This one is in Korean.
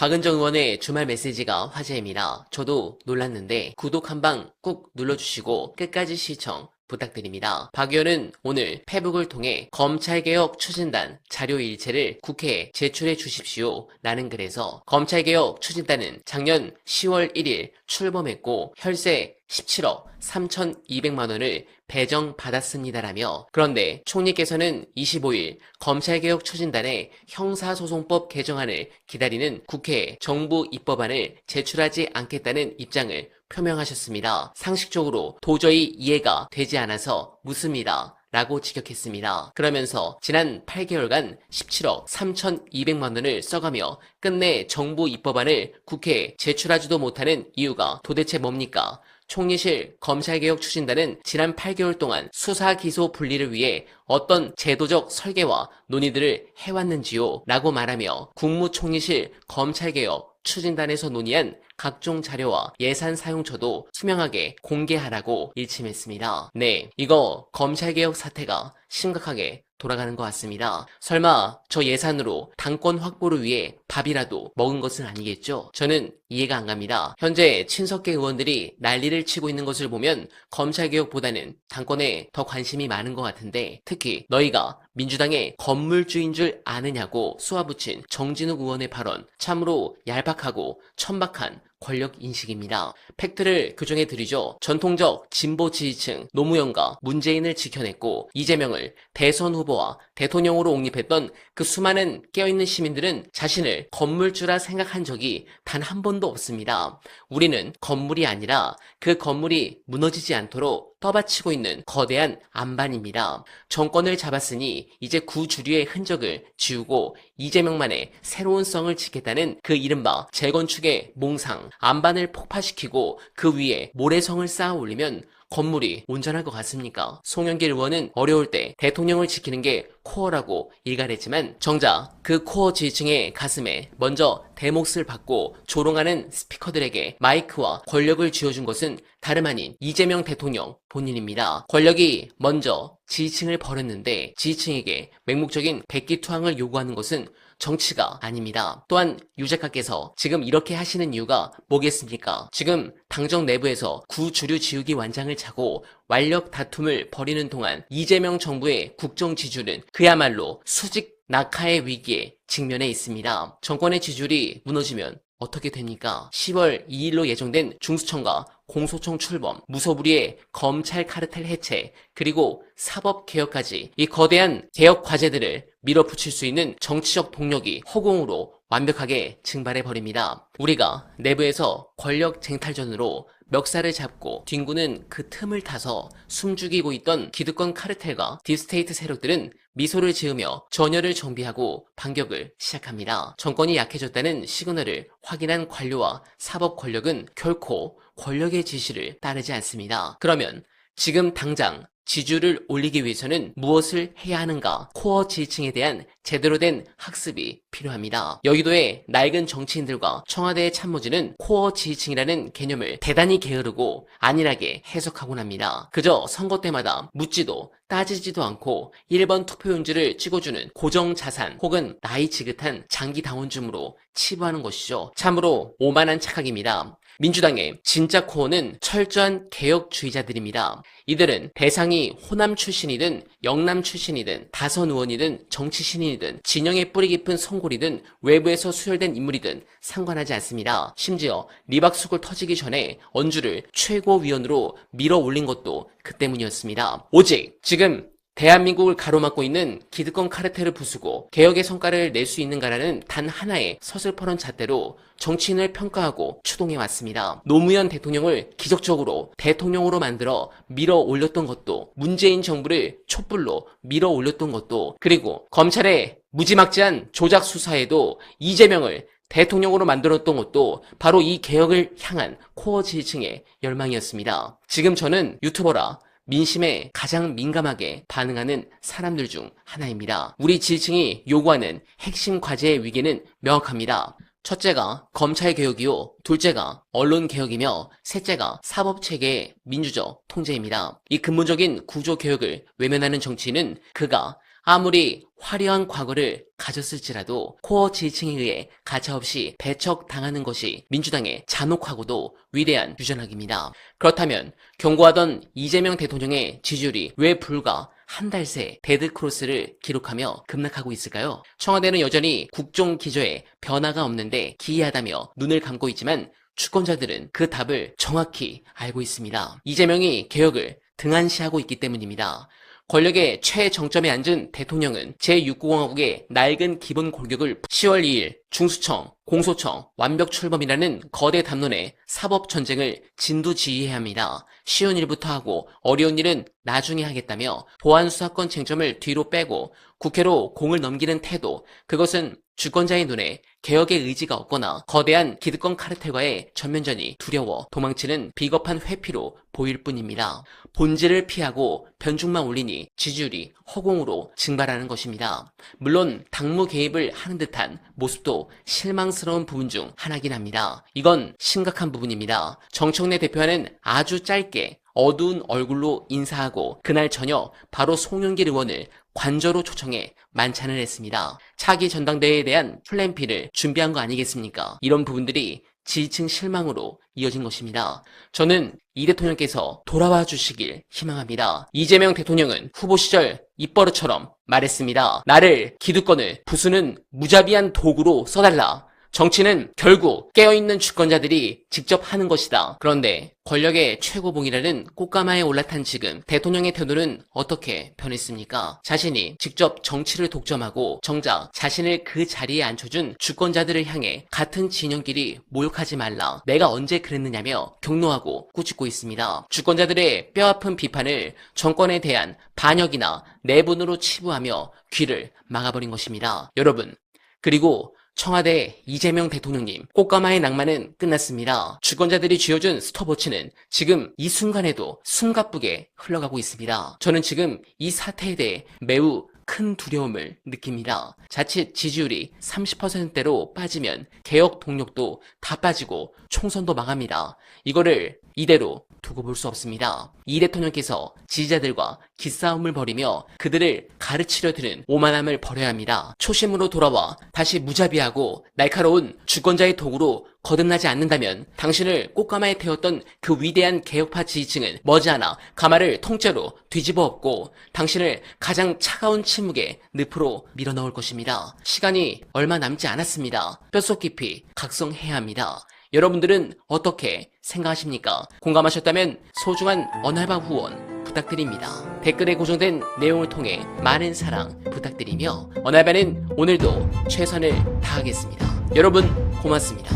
박은정 의원의 주말 메시지가 화제입니다. 저도 놀랐는데 구독 한 방 꾹 눌러주시고 끝까지 시청 부탁드립니다. 박 의원은 오늘 페북을 통해 검찰개혁 추진단 자료일체를 국회에 제출해 주십시오 라는 글에서 검찰개혁 추진단은 작년 10월 1일 출범했고 혈세 17억 3,200만 원을 배정받았습니다라며, 그런데 총리께서는 25일 검찰개혁 추진단의 형사소송법 개정안을 기다리는 국회에 정부 입법안을 제출하지 않겠다는 입장을 표명하셨습니다. 상식적으로 도저히 이해가 되지 않아서 묻습니다 라고 직격했습니다. 그러면서 지난 8개월간 17억 3,200만 원을 써가며 끝내 정부 입법안을 국회에 제출하지도 못하는 이유가 도대체 뭡니까? 총리실 검찰개혁 추진단은 지난 8개월 동안 수사 기소 분리를 위해 어떤 제도적 설계와 논의들을 해왔는지요? 라고 말하며 국무총리실 검찰개혁 추진단에서 논의한 각종 자료와 예산 사용처도 투명하게 공개하라고 일침했습니다. 네, 이거 검찰개혁 사태가 심각하게 돌아가는 것 같습니다. 설마 저 예산으로 당권 확보를 위해 밥이라도 먹은 것은 아니겠죠? 저는 이해가 안 갑니다. 현재 친석계 의원들이 난리를 치고 있는 것을 보면 검찰개혁보다는 당권에 더 관심이 많은 것 같은데, 특히 너희가 민주당의 건물주인 줄 아느냐고 쏘아붙인 정진욱 의원의 발언, 참으로 얄팍하고 천박한 권력 인식입니다. 팩트를 교정해 드리죠. 전통적 진보 지지층 노무현과 문재인을 지켜냈고 이재명을 대선 후보와 대통령으로 옹립했던 그 수많은 깨어있는 시민들은 자신을 건물주라 생각한 적이 단 한 번도 없습니다. 우리는 건물이 아니라 그 건물이 무너지지 않도록 떠받치고 있는 거대한 안반입니다. 정권을 잡았으니 이제 구주류의 흔적을 지우고 이재명만의 새로운 성을 짓겠다는 그 이른바 재건축의 몽상, 안반을 폭파시키고 그 위에 모래성을 쌓아 올리면 건물이 온전할 것 같습니까? 송영길 의원은 어려울 때 대통령을 지키는 게 코어라고 일갈했지만 정작 그 코어 지지층의 가슴에 먼저 대몫을 받고 조롱하는 스피커들에게 마이크와 권력을 쥐어준 것은 다름 아닌 이재명 대통령 본인입니다. 권력이 먼저 지지층을 버렸는데 지지층에게 맹목적인 백기투항을 요구하는 것은 정치가 아닙니다. 또한 유 작가께서 지금 이렇게 하시는 이유가 뭐겠습니까? 지금 당정 내부에서 구주류 지우기 완장을 차고 완력 다툼을 벌이는 동안 이재명 정부의 국정 지지율은 그야말로 수직 낙하의 위기에 직면해 있습니다. 정권의 지지율이 무너지면 어떻게 됩니까? 10월 2일로 예정된 중수청과 공소청 출범, 무소불위의 검찰 카르텔 해체, 그리고 사법개혁까지 이 거대한 개혁 과제들을 밀어붙일 수 있는 정치적 동력이 허공으로 완벽하게 증발해버립니다. 우리가 내부에서 권력 쟁탈전으로 멱살을 잡고 뒹구는 그 틈을 타서 숨죽이고 있던 기득권 카르텔과 딥스테이트 세력들은 미소를 지으며 전열을 정비하고 반격을 시작합니다. 정권이 약해졌다는 시그널을 확인한 관료와 사법 권력은 결코 권력의 지시를 따르지 않습니다. 그러면 지금 당장 지지율을 올리기 위해서는 무엇을 해야 하는가? 코어 지지층에 대한 제대로 된 학습이 필요합니다. 여의도의 낡은 정치인들과 청와대의 참모진은 코어 지지층이라는 개념을 대단히 게으르고 안일하게 해석하곤 합니다. 그저 선거 때마다 묻지도 따지지도 않고 1번 투표용지를 찍어주는 고정자산 혹은 나이 지긋한 장기 당원쯤으로 치부하는 것이죠. 참으로 오만한 착각입니다. 민주당의 진짜 코어는 철저한 개혁주의자들입니다. 이들은 대상이 호남 출신이든 영남 출신이든 다선 의원이든 정치 신인이든 진영의 뿌리 깊은 성골이든 외부에서 수혈된 인물이든 상관하지 않습니다. 심지어 리박수골 터지기 전에 언주를 최고위원으로 밀어 올린 것도 그 때문이었습니다. 오직 지금 대한민국을 가로막고 있는 기득권 카르텔을 부수고 개혁의 성과를 낼 수 있는가라는 단 하나의 서슬퍼런 잣대로 정치인을 평가하고 추동해왔습니다. 노무현 대통령을 기적적으로 대통령으로 만들어 밀어 올렸던 것도, 문재인 정부를 촛불로 밀어 올렸던 것도, 그리고 검찰의 무지막지한 조작 수사에도 이재명을 대통령으로 만들었던 것도 바로 이 개혁을 향한 코어 지지층의 열망이었습니다. 지금 저는 유튜버라 민심에 가장 민감하게 반응하는 사람들 중 하나입니다. 우리 지지층이 요구하는 핵심 과제의 위기는 명확합니다. 첫째가 검찰개혁이요, 둘째가 언론개혁이며 셋째가 사법체계의 민주적 통제입니다. 이 근본적인 구조개혁을 외면하는 정치인은 그가 아무리 화려한 과거를 가졌을지라도 코어 지지층에 의해 가차없이 배척당하는 것이 민주당의 잔혹하고도 위대한 유전학입니다. 그렇다면 경고하던 이재명 대통령의 지지율이 왜 불과 한 달 새 데드크로스를 기록하며 급락하고 있을까요? 청와대는 여전히 국정 기조에 변화가 없는데 기이하다며 눈을 감고 있지만 주권자들은 그 답을 정확히 알고 있습니다. 이재명이 개혁을 등한시하고 있기 때문입니다. 권력의 최정점에 앉은 대통령은 제6공화국의 낡은 기본 골격을 10월 2일 중수청, 공소청, 완벽 출범이라는 거대 담론에 사법전쟁을 진두지휘해야 합니다. 쉬운 일부터 하고 어려운 일은 나중에 하겠다며 보안수사권 쟁점을 뒤로 빼고 국회로 공을 넘기는 태도, 그것은 주권자의 눈에 개혁의 의지가 없거나 거대한 기득권 카르텔과의 전면전이 두려워 도망치는 비겁한 회피로 보일 뿐입니다. 본질을 피하고 변죽만 올리니 지지율이 허공으로 증발하는 것입니다. 물론 당무 개입을 하는 듯한 모습도 실망스러운 부분 중 하나긴 합니다. 이건 심각한 부분입니다. 정청래 대표와는 아주 짧게 어두운 얼굴로 인사하고 그날 저녁 바로 송영길 의원을 관저로 초청해 만찬을 했습니다. 차기 전당대회에 대한 플랜 B를 준비한 거 아니겠습니까? 이런 부분들이 지지층 실망으로 이어진 것입니다. 저는 이 대통령께서 돌아와 주시길 희망합니다. 이재명 대통령은 후보 시절 입버릇처럼 말했습니다. 나를 기득권을 부수는 무자비한 도구로 써달라. 정치는 결국 깨어있는 주권자들이 직접 하는 것이다. 그런데 권력의 최고봉이라는 꽃가마에 올라탄 지금 대통령의 태도는 어떻게 변했습니까? 자신이 직접 정치를 독점하고 정작 자신을 그 자리에 앉혀준 주권자들을 향해 같은 진영끼리 모욕하지 말라. 내가 언제 그랬느냐며 격노하고 꾸짖고 있습니다. 주권자들의 뼈아픈 비판을 정권에 대한 반역이나 내분으로 치부하며 귀를 막아버린 것입니다. 여러분, 그리고 청와대 이재명 대통령님, 꽃가마의 낭만은 끝났습니다. 주권자들이 쥐어준 스톱워치는 지금 이 순간에도 숨가쁘게 흘러가고 있습니다. 저는 지금 이 사태에 대해 매우 큰 두려움을 느낍니다. 자칫 지지율이 30%대로 빠지면 개혁 동력도 다 빠지고 총선도 망합니다. 이거를 이대로 두고 볼 수 없습니다. 이 대통령께서 지지자들과 기싸움을 벌이며 그들을 가르치려 드는 오만함을 버려야 합니다. 초심으로 돌아와 다시 무자비하고 날카로운 주권자의 도구로 거듭나지 않는다면 당신을 꽃가마에 태웠던 그 위대한 개혁파 지지층은 머지않아 가마를 통째로 뒤집어 엎고 당신을 가장 차가운 침묵의 늪으로 밀어넣을 것입니다. 시간이 얼마 남지 않았습니다. 뼛속 깊이 각성해야 합니다. 여러분들은 어떻게 생각하십니까? 공감하셨다면 소중한 언알바 후원 부탁드립니다. 댓글에 고정된 내용을 통해 많은 사랑 부탁드리며 언알바는 오늘도 최선을 다하겠습니다. 여러분 고맙습니다.